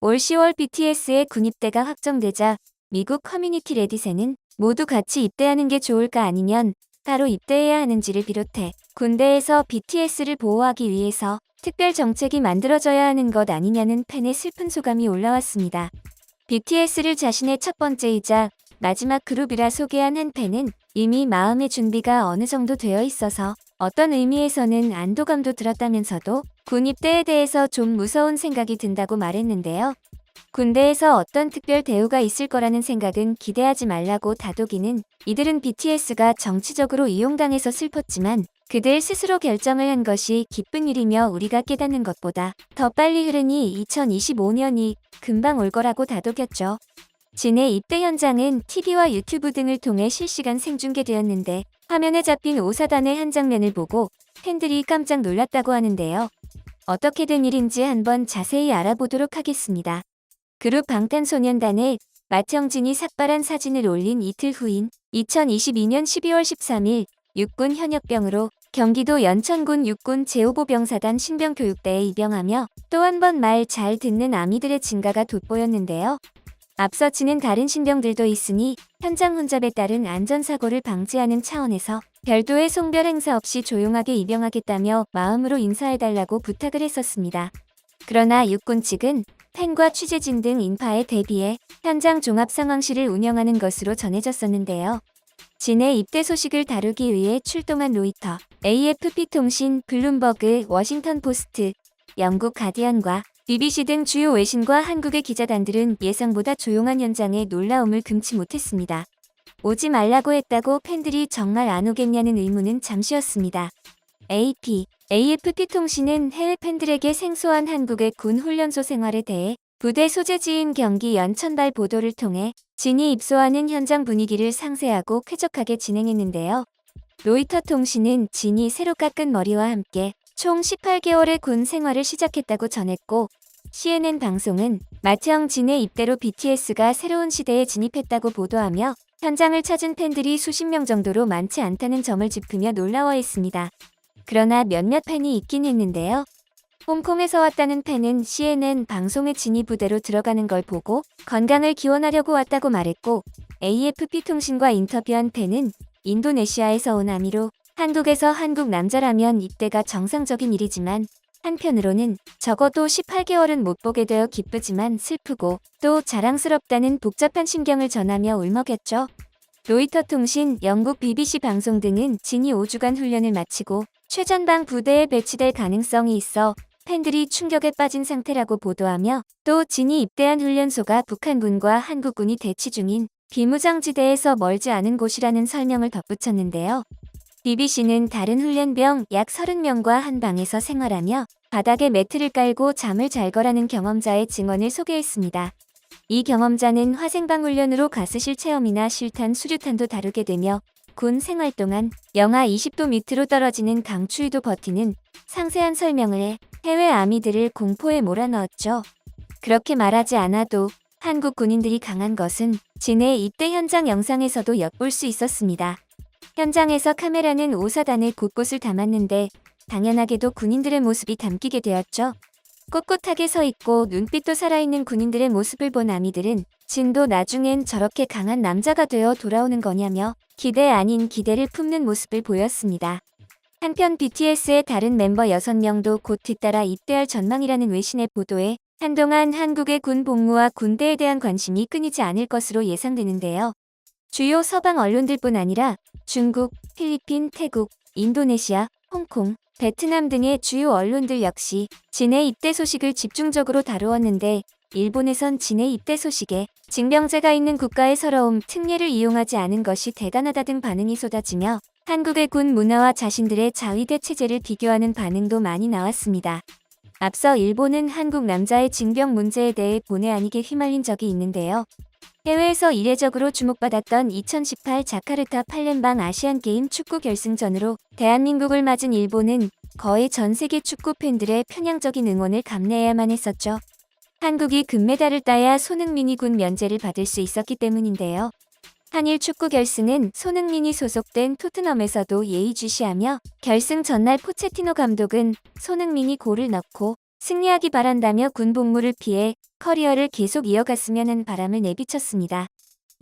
올 10월 BTS의 군 입대가 확정되자 미국 커뮤니티 레딧에는 모두 같이 입대하는 게 좋을까 아니면 따로 입대해야 하는지를 비롯해 군대에서 BTS를 보호하기 위해서 특별 정책이 만들어져야 하는 것 아니냐는 팬의 슬픈 소감이 올라왔습니다. BTS를 자신의 첫 번째이자 마지막 그룹이라 소개한 한 팬은 이미 마음의 준비가 어느 정도 되어 있어서 어떤 의미에서는 안도감도 들었다면서도 군 입대에 대해서 좀 무서운 생각이 든다고 말했는데요. 군대에서 어떤 특별 대우가 있을 거라는 생각은 기대하지 말라고 다독이는 이들은 BTS가 정치적으로 이용당해서 슬펐지만 그들 스스로 결정을 한 것이 기쁜 일이며 우리가 깨닫는 것보다 더 빨리 흐르니 2025년이 금방 올 거라고 다독였죠. 진의 입대 현장은 TV와 유튜브 등을 통해 실시간 생중계되었는데 화면에 잡힌 오사단의 한 장면을 보고 팬들이 깜짝 놀랐다고 하는데요. 어떻게 된 일인지 한번 자세히 알아보도록 하겠습니다. 그룹 방탄소년단의 맏형진이 삭발한 사진을 올린 이틀 후인 2022년 12월 13일 육군 현역병으로 경기도 연천군 육군 제5보병사단 신병교육대에 입영하며 또 한 번 말 잘 듣는 아미들의 증가가 돋보였는데요. 앞서 치는 다른 신병들도 있으니 현장 혼잡에 따른 안전사고를 방지하는 차원에서 별도의 송별 행사 없이 조용하게 입영하겠다며 마음으로 인사해달라고 부탁을 했었습니다. 그러나 육군 측은 팬과 취재진 등 인파에 대비해 현장 종합상황실을 운영하는 것으로 전해졌었는데요. 진의 입대 소식을 다루기 위해 출동한 로이터, AFP-통신, 블룸버그, 워싱턴 포스트, 영국 가디언과 BBC 등 주요 외신과 한국의 기자단들은 예상보다 조용한 현장에 놀라움을 금치 못했습니다. 오지 말라고 했다고 팬들이 정말 안 오겠냐는 의문은 잠시였습니다. AFP-통신은 해외 팬들에게 생소한 한국의 군 훈련소 생활에 대해 부대 소재지인 경기 연천발 보도를 통해 진이 입소하는 현장 분위기를 상세하고 쾌적하게 진행했는데요. 로이터 통신은 진이 새로 깎은 머리와 함께 총 18개월의 군 생활을 시작했다고 전했고 CNN 방송은 맏형 진의 입대로 BTS가 새로운 시대에 진입했다고 보도하며 현장을 찾은 팬들이 수십 명 정도로 많지 않다는 점을 짚으며 놀라워했습니다. 그러나 몇몇 팬이 있긴 했는데요. 홍콩에서 왔다는 팬은 CNN 방송에 진이 부대로 들어가는 걸 보고 건강을 기원하려고 왔다고 말했고 AFP-통신과 인터뷰한 팬은 인도네시아에서 온 아미로 한국에서 한국 남자라면 입대가 정상적인 일이지만 한편으로는 적어도 18개월은 못 보게 되어 기쁘지만 슬프고 또 자랑스럽다는 복잡한 심경을 전하며 울먹였죠. 로이터 통신, 영국 BBC 방송 등은 진이 5주간 훈련을 마치고 최전방 부대에 배치될 가능성이 있어 팬들이 충격에 빠진 상태라고 보도하며 또 진이 입대한 훈련소가 북한군과 한국군이 대치 중인 비무장지대에서 멀지 않은 곳이라는 설명을 덧붙였는데요. BBC는 다른 훈련병 약 30명과 한 방에서 생활하며 바닥에 매트를 깔고 잠을 잘 거라는 경험자의 증언을 소개했습니다. 이 경험자는 화생방 훈련으로 가스실 체험이나 실탄, 수류탄도 다루게 되며 군 생활 동안 영하 20도 밑으로 떨어지는 강추위도 버티는 상세한 설명을 해 해외 아미들을 공포에 몰아넣었죠. 그렇게 말하지 않아도 한국 군인들이 강한 것은 진의 입대 현장 영상에서도 엿볼 수 있었습니다. 현장에서 카메라는 오사단의 곳곳을 담았는데 당연하게도 군인들의 모습이 담기게 되었죠. 꼿꼿하게 서 있고 눈빛도 살아있는 군인들의 모습을 본 아미들은 진도 나중엔 저렇게 강한 남자가 되어 돌아오는 거냐며 기대 아닌 기대를 품는 모습을 보였습니다. 한편 BTS의 다른 멤버 6명도 곧 뒤따라 입대할 전망이라는 외신의 보도에 한동안 한국의 군 복무와 군대에 대한 관심이 끊이지 않을 것으로 예상되는데요. 주요 서방 언론들뿐 아니라 중국, 필리핀, 태국, 인도네시아, 홍콩, 베트남 등의 주요 언론들 역시 진의 입대 소식을 집중적으로 다루었는데 일본에선 진의 입대 소식에 징병제가 있는 국가의 서러움, 특례를 이용하지 않은 것이 대단하다 등 반응이 쏟아지며 한국의 군 문화와 자신들의 자위대 체제를 비교하는 반응도 많이 나왔습니다. 앞서 일본은 한국 남자의 징병 문제에 대해 본의 아니게 휘말린 적이 있는데요. 해외에서 이례적으로 주목받았던 2018 자카르타 팔렘방 아시안게임 축구 결승전으로 대한민국을 맞은 일본은 거의 전 세계 축구 팬들의 편향적인 응원을 감내해야만 했었죠. 한국이 금메달을 따야 손흥민이 군 면제를 받을 수 있었기 때문인데요. 한일 축구 결승은 손흥민이 소속된 토트넘에서도 예의주시하며 결승 전날 포체티노 감독은 손흥민이 골을 넣고 승리하기 바란다며 군 복무를 피해 커리어를 계속 이어갔으면 하는 바람을 내비쳤습니다.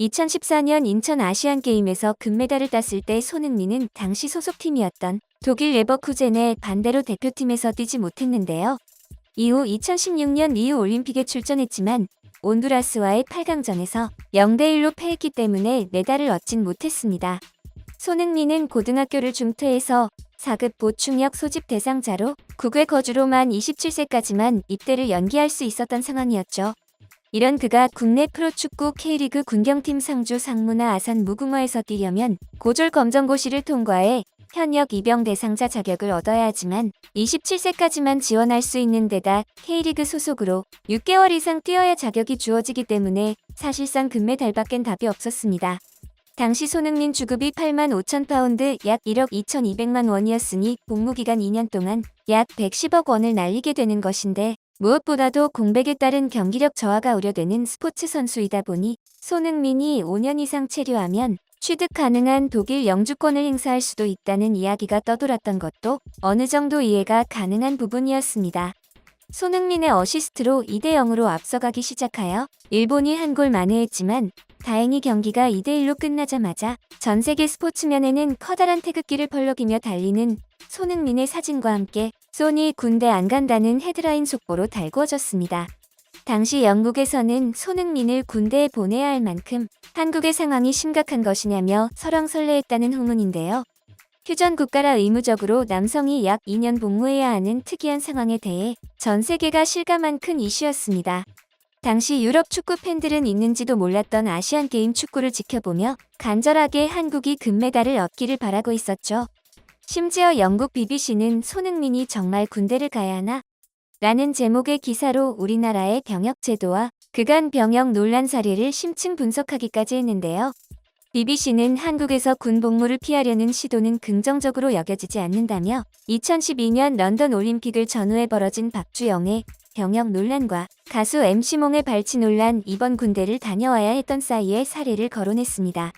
2014년 인천 아시안게임에서 금메달을 땄을 때 손흥민은 당시 소속팀이었던 독일 레버쿠젠의 반대로 대표팀에서 뛰지 못했는데요. 이후 2016년 리우 올림픽에 출전했지만 온두라스와의 8강전에서 0대1로 패했기 때문에 메달을 얻진 못했습니다. 손흥민은 고등학교를 중퇴해서 4급 보충역 소집 대상자로 국외 거주로만 27세까지만 입대를 연기할 수 있었던 상황이었죠. 이런 그가 국내 프로축구 K리그 군경팀 상주 상무나 아산 무궁화에서 뛰려면 고졸 검정고시를 통과해 현역 입영 대상자 자격을 얻어야 하지만 27세까지만 지원할 수 있는 데다 K리그 소속으로 6개월 이상 뛰어야 자격이 주어지기 때문에 사실상 금메달밖엔 답이 없었습니다. 당시 손흥민 주급이 8만 5천 파운드 약 1억 2,200만 원이었으니 복무기간 2년 동안 약 110억 원을 날리게 되는 것인데 무엇보다도 공백에 따른 경기력 저하가 우려되는 스포츠 선수이다 보니 손흥민이 5년 이상 체류하면 취득 가능한 독일 영주권을 행사할 수도 있다는 이야기가 떠돌았던 것도 어느 정도 이해가 가능한 부분이었습니다. 손흥민의 어시스트로 2대0으로 앞서가기 시작하여 일본이 한 골 만회했지만 다행히 경기가 2대1로 끝나자마자 전 세계 스포츠면에는 커다란 태극기를 펄럭이며 달리는 손흥민의 사진과 함께 소니 군대 안 간다는 헤드라인 속보로 달구어졌습니다. 당시 영국에서는 손흥민을 군대에 보내야 할 만큼 한국의 상황이 심각한 것이냐며 설왕설래했다는 후문인데요. 휴전 국가라 의무적으로 남성이 약 2년 복무해야 하는 특이한 상황에 대해 전 세계가 실감한 큰 이슈였습니다. 당시 유럽 축구 팬들은 있는지도 몰랐던 아시안게임 축구를 지켜보며 간절하게 한국이 금메달을 얻기를 바라고 있었죠. 심지어 영국 BBC는 손흥민이 정말 군대를 가야 하나? 라는 제목의 기사로 우리나라의 병역 제도와 그간 병역 논란 사례를 심층 분석하기까지 했는데요. BBC는 한국에서 군 복무를 피하려는 시도는 긍정적으로 여겨지지 않는다며 2012년 런던 올림픽을 전후에 벌어진 박주영의 병역 논란과 가수 MC몽의 발치 논란, 이번 군대를 다녀와야 했던 사이의 사례를 거론했습니다.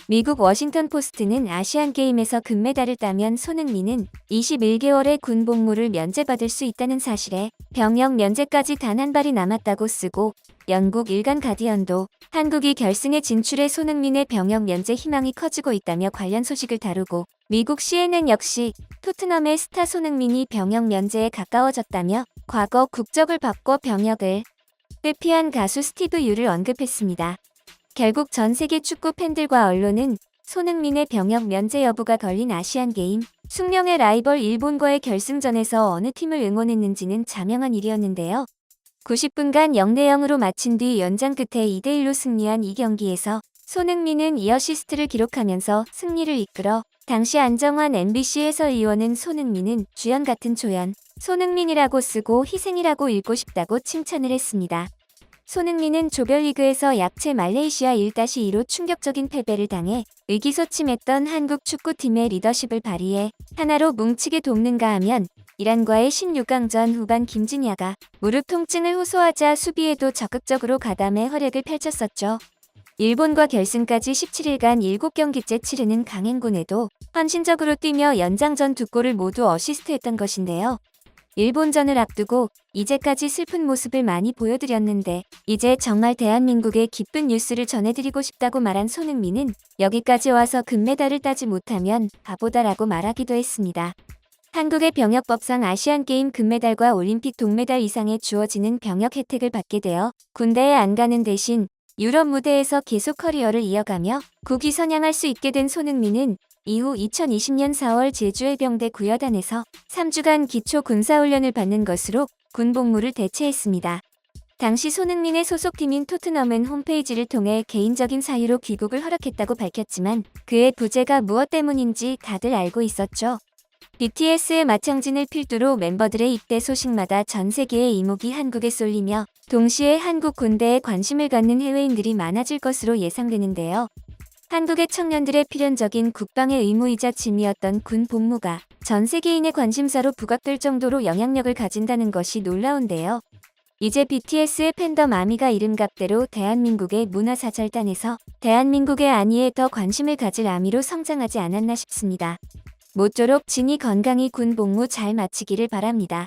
미국 워싱턴 포스트는 아시안게임에서 금메달을 따면 손흥민은 21개월의 군 복무를 면제받을 수 있다는 사실에 병역 면제까지 단 한 발이 남았다고 쓰고, 영국 일간 가디언도 한국이 결승에 진출해 손흥민의 병역 면제 희망이 커지고 있다며 관련 소식을 다루고, 미국 CNN 역시 토트넘의 스타 손흥민이 병역 면제에 가까워졌다며 과거 국적을 바꿔 병역을 회피한 가수 스티브 유를 언급했습니다. 결국 전 세계 축구 팬들과 언론은 손흥민의 병역 면제 여부가 걸린 아시안게임, 숙명의 라이벌 일본과의 결승전에서 어느 팀을 응원했는지는 자명한 일이었는데요. 90분간 0대0으로 마친 뒤 연장 끝에 2대1로 승리한 이 경기에서 손흥민은 2어시스트를 기록하면서 승리를 이끌어 당시 안정환 MBC 해설위원은 손흥민은 주연 같은 조연, 손흥민이라고 쓰고 희생이라고 읽고 싶다고 칭찬을 했습니다. 손흥민은 조별리그에서 약체 말레이시아 1-2로 충격적인 패배를 당해 의기소침했던 한국 축구팀의 리더십을 발휘해 하나로 뭉치게 돕는가 하면 이란과의 16강전 후반 김진야가 무릎 통증을 호소하자 수비에도 적극적으로 가담해 활약을 펼쳤었죠. 일본과 결승까지 17일간 7경기째 치르는 강행군에도 헌신적으로 뛰며 연장전 2골을 모두 어시스트했던 것인데요. 일본전을 앞두고 이제까지 슬픈 모습을 많이 보여드렸는데 이제 정말 대한민국의 기쁜 뉴스를 전해드리고 싶다고 말한 손흥민은 여기까지 와서 금메달을 따지 못하면 바보다라고 말하기도 했습니다. 한국의 병역법상 아시안게임 금메달과 올림픽 동메달 이상의 주어지는 병역 혜택을 받게 되어 군대에 안 가는 대신 유럽 무대에서 계속 커리어를 이어가며 국위 선양할 수 있게 된 손흥민은 이후 2020년 4월 제주해병대 구여단에서 3주간 기초 군사훈련을 받는 것으로 군 복무를 대체했습니다. 당시 손흥민의 소속팀인 토트넘은 홈페이지를 통해 개인적인 사유로 귀국을 허락했다고 밝혔지만 그의 부재가 무엇 때문인지 다들 알고 있었죠. BTS의 마청진을 필두로 멤버들의 입대 소식마다 전 세계의 이목이 한국에 쏠리며 동시에 한국 군대에 관심을 갖는 해외인들이 많아질 것으로 예상되는데요. 한국의 청년들의 필연적인 국방의 의무이자 짐이었던 군 복무가 전 세계인의 관심사로 부각될 정도로 영향력을 가진다는 것이 놀라운데요. 이제 BTS의 팬덤 아미가 이름값대로 대한민국의 문화사절단에서 대한민국의 안위에 더 관심을 가질 아미로 성장하지 않았나 싶습니다. 모쪼록 진이 건강히 군 복무 잘 마치기를 바랍니다.